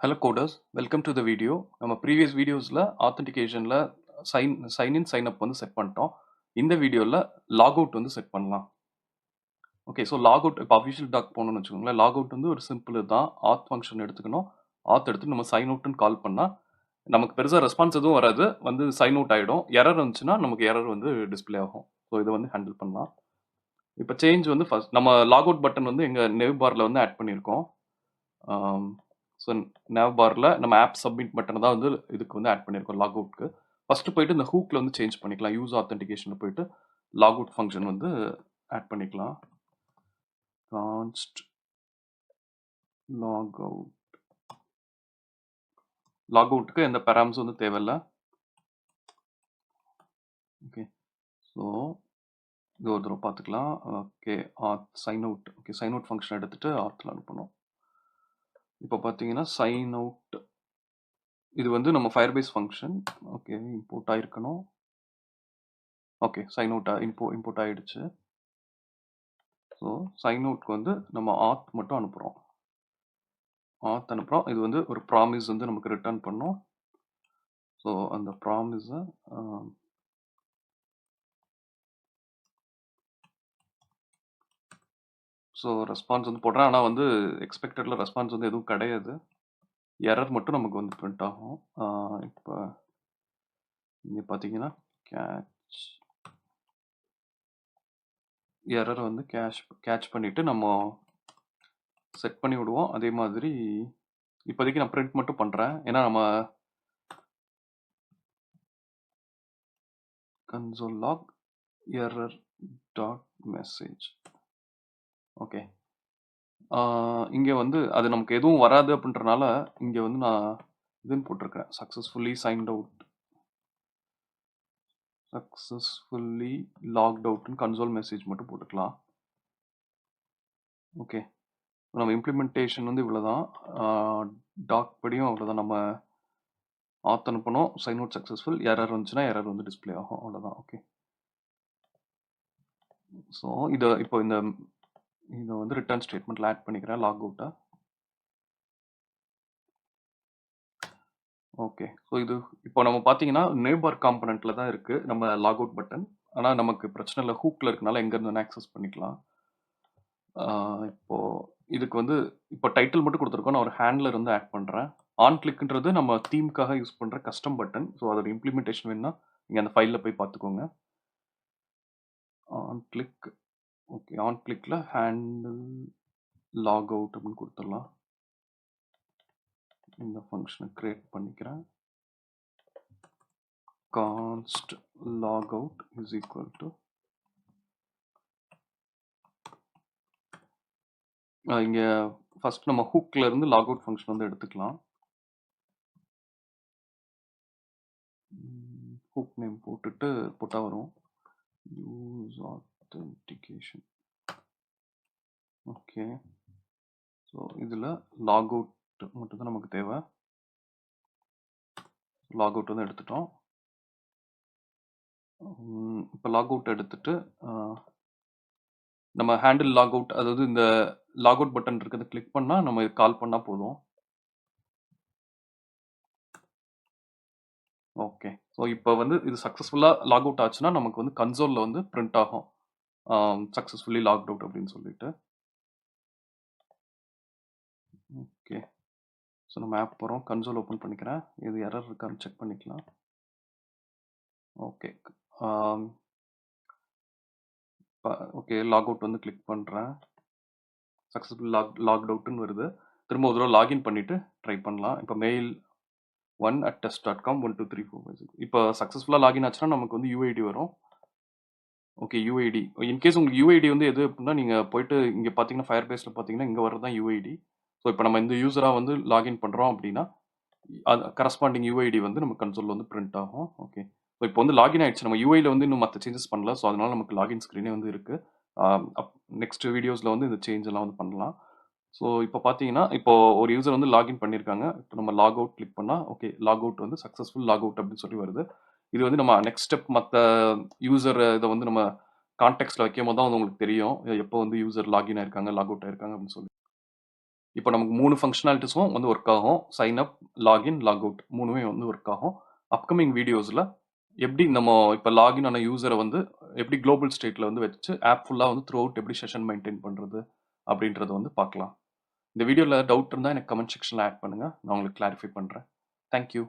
Hello coders, welcome to the video. நம்ம previous videosல authenticationல sign in sign up வந்து set பண்ணிட்டோம். இந்த வீடியோல log out வந்து செட் பண்ணலாம். ஓகே, ஸோ லாக் அவுட் இப்போ அஃபிஷியல் டாக் போகணும்னு வச்சுக்கோங்களேன். லாக் அவுட் வந்து ஒரு சிம்பிள் தான். ஆத் ஃபங்க்ஷன் எடுத்துக்கணும். ஆத் எடுத்து நம்ம சைன் அவுட்னு கால் பண்ணால் நமக்கு பெருசாக ரெஸ்பான்ஸ் எதுவும் வராது. வந்து சைன் அவுட் ஆகிடும். எரர் இருந்துச்சுன்னா நமக்கு எரர் வந்து டிஸ்பிளே ஆகும். ஸோ இதை வந்து ஹேண்டில் பண்ணலாம். இப்போ சேஞ்ச் வந்து ஃபர்ஸ்ட் நம்ம லாக் அவுட் பட்டன் வந்து எங்கள் நெவ் பாரில் வந்து ஆட் பண்ணியிருக்கோம். ஸோ நேவ் பாரில் நம்ம ஆப் சப்மிட் பட்டனை தான் வந்து இதுக்கு வந்து ஆட் பண்ணியிருக்கோம் லாக் அவுட்க்கு. ஃபஸ்ட்டு போயிட்டு இந்த ஹூக்கில் வந்து சேஞ்ச் பண்ணிக்கலாம். யூஸ் ஆத்தென்டிகேஷனில் போயிட்டு லாக் அவுட் ஃபங்க்ஷன் வந்து ஆட் பண்ணிக்கலாம். கான்ஸ்ட் லாக் அவுட். லாக் அவுட்டுக்கு எந்த பேராம்ஸ் வந்து தேவையில்லை. ஓகே, ஸோ இது ஒரு தடவை பார்த்துக்கலாம். Okay, sign out. Okay, sign out function எடுத்துகிட்டு ஆத்தில் அனுப்பணும். இப்போ பார்த்தீங்கன்னா சைன் அவுட் இது வந்து நம்ம ஃபயர்பேஸ் ஃபங்க்ஷன். ஓகே, இம்போர்ட் ஆகிருக்கணும். ஓகே, சைன் அவுட் இம்போர்ட் ஆகிடுச்சு. ஸோ சைன் அவுட்க்கு வந்து நம்ம ஆத் மட்டும் அனுப்புகிறோம். ஆத் அனுப்புகிறோம். இது வந்து ஒரு ப்ராமிஸ் வந்து நமக்கு ரிட்டர்ன் பண்ணோம். ஸோ அந்த ப்ராமிஸை ஸோ ரெஸ்பான்ஸ் வந்து போடுறேன். ஆனால் வந்து எக்ஸ்பெக்டடில் ரெஸ்பான்ஸ் வந்து எதுவும் கிடையாது. எரர் மட்டும் நமக்கு வந்து பிரிண்ட் ஆகும். இப்போ இங்கே பார்த்தீங்கன்னா கேட்ச் எரர் வந்து கேட்ச் பண்ணிவிட்டு நம்ம செட் பண்ணி விடுவோம். அதே மாதிரி இப்போதைக்கு நான் பிரிண்ட் மட்டும் பண்ணுறேன். ஏன்னா நம்ம console log error dot message. Okay, இங்கே வந்து அது நமக்கு எதுவும் வராது அப்படின்றனால இங்கே வந்து நான் இதுன்னு போட்டிருக்கேன். Successfully signed out, successfully logged அவுட்னு கன்சோல் மெசேஜ் மட்டும் போட்டுக்கலாம். ஓகே, நம்ம இம்ப்ளிமெண்டேஷன் வந்து இவ்வளோதான். டாக் படியும் அவ்வளோதான். நம்ம ஆத் அனுப்பணும், சைன் அவுட் சக்ஸஸ்ஃபுல், எரர் வந்துச்சுன்னா எரர் வந்து டிஸ்பிளே ஆகும். அவ்வளோதான். ஓகே, ஸோ இப்போ இதை வந்து ரிட்டர்ன் ஸ்டேட்மெண்ட்டில் ஆட் பண்ணிக்கிறேன் லாக் அவுட்டை. ஓகே, ஸோ இது இப்போ நம்ம பார்த்தீங்கன்னா நேபார் காம்பனண்ட்டில் தான் இருக்குது நம்ம லாக் அவுட் பட்டன். ஆனால் நமக்கு பிரச்சனை இல்லை, ஹூக்கில் இருக்கனால எங்கேருந்து ஆக்சஸ் பண்ணிக்கலாம். இப்போ இதுக்கு வந்து இப்போ டைட்டில் மட்டும் கொடுத்துருக்கோம். நான் ஒரு ஹேண்ட்லர் வந்து ஆட் பண்ணுறேன். ஆன் கிளிக்ன்றது நம்ம தீம்க்காக யூஸ் பண்ணுற கஸ்டம் பட்டன். ஸோ அதோட இம்ப்ளிமெண்டேஷன் வேணும்னா நீங்கள் அந்த ஃபைலில் போய் பார்த்துக்கோங்க. On click. ஓகே, ஆன் கிளிக்கில் ஹேண்டில் லாக் அவுட் அப்படின்னு கொடுத்துடலாம். இந்த ஃபங்க்ஷனை கிரியேட் பண்ணிக்கிறேன். const logout is equal to இங்க ஃபர்ஸ்ட் நம்ம ஹூக்ல இருந்து லாக் அவுட் ஃபங்க்ஷன் வந்து எடுத்துக்கலாம். ஹூக் நேம் போட்டா வரும். Use authentication. ஓகே, ஸோ இதில் லாக் அவுட் மட்டும் தான் நமக்கு தேவை. லாக் அவுட் வந்து எடுத்துட்டோம். இப்போ லாக் அவுட் எடுத்துட்டு நம்ம ஹேண்டில் லாக் அவுட், அதாவது இந்த லாக் அவுட் பட்டன் இருக்கிறத கிளிக் பண்ணால் நம்ம கால் பண்ணால் போதும். ஓகே, ஸோ இப்போ வந்து இது சக்ஸஸ்ஃபுல்லாக லாக் அவுட் ஆச்சுன்னா நமக்கு வந்து கன்சோலில் வந்து பிரிண்ட் ஆகும் சக்ஸஸ்ஃபுல்லி லாக்ட் அவுட் அப்படின்னு சொல்லிட்டு. ஓகே, ஸோ நம்ம ஆப் போகிறோம், கன்சோல் ஓப்பன் பண்ணிக்கிறேன். இது எரர் இருக்கான்னு செக் பண்ணிக்கலாம். ஓகே, ஓகே, லாக் அவுட் வந்து கிளிக் பண்ணுறேன். சக்ஸஸ்ஃபுல் லாக்ட் அவுட்னு வருது. திரும்ப ஒரு தடவை லாகின் பண்ணிவிட்டு ட்ரை பண்ணலாம். இப்போ மெயில் 1@test.com 12345. இப்போ சக்ஸஸ்ஃபுல்லாக லாகின் ஆச்சுன்னா நமக்கு வந்து யூஐடி வரும். Okay, UID. இன்கேஸ் உங்களுக்கு யூஐடி வந்து எது அப்படின்னா நீங்கள் போயிட்டு இங்கே பார்த்தீங்கன்னா ஃபயர் பேஸில் பார்த்தீங்கன்னா இங்கே வரது தான் யூஐடி. ஸோ இப்போ நம்ம இந்த யூஸராக வந்து லாகின் பண்ணுறோம் அப்படின்னா அது கரஸ்பாண்டிங் யூஐடி வந்து நம்ம கன்சோலில் வந்து பிரிண்ட் ஆகும். ஓகே, ஸோ இப்போ வந்து லாகின் ஆகிடுச்சு. நம்ம யூஐயில் வந்து இன்னும் மற்ற சேஞ்சஸ் பண்ணல. ஸோ அதனால நமக்கு லாகின் ஸ்க்ரீனே வந்து இருக்குது. நெக்ஸ்ட் வீடியோஸில் வந்து இந்த சேஞ்ச் எல்லாம் வந்து பண்ணலாம். ஸோ இப்போ பார்த்தீங்கன்னா இப்போ ஒரு யூசர் வந்து லாகின் பண்ணியிருக்காங்க. இப்போ நம்ம லாக் அவுட் கிளிக் பண்ணால் ஓகே, லாக் அவுட் வந்து சக்ஸஸ்ஃபுல் லாக் அவுட் அப்படின்னு சொல்லி வருது. இது வந்து நம்ம நெக்ஸ்ட் ஸ்டெப் மற்ற யூசர் இதை வந்து நம்ம கான்டெக்ட்ல வைக்கும் போது தான் வந்து உங்களுக்கு தெரியும் எப்போ வந்து யூசர் லாகின் ஆயிருக்காங்க லாக் அவுட் ஆயிருக்காங்க அப்படின்னு சொல்லி. இப்போ நமக்கு 3 ஃபங்ஷனாலிட்டிஸும் வந்து ஒர்க் ஆகும். Sign up, login, log out 3மே வந்து ஒர்க் ஆகும். அப்கமிங் வீடியோஸ்ல எப்படி நம்ம இப்போ லாகின் ஆன யூசரை வந்து எப்படி குளோபல் ஸ்டேட்ல வந்து வச்சு ஆப் ஃபுல்லா வந்து த்ரூ அவுட் எப்படி செஷன் மெயின்டைன் பண்றது அப்படின்றத வந்து பார்க்கலாம். இந்த வீடியோல டவுட் இருந்தா எனக்கு கமெண்ட் செக்ஷன்ல ஆட் பண்ணுங்க. நான் உங்களுக்கு கிளாரிஃபை பண்றேன். Thank you.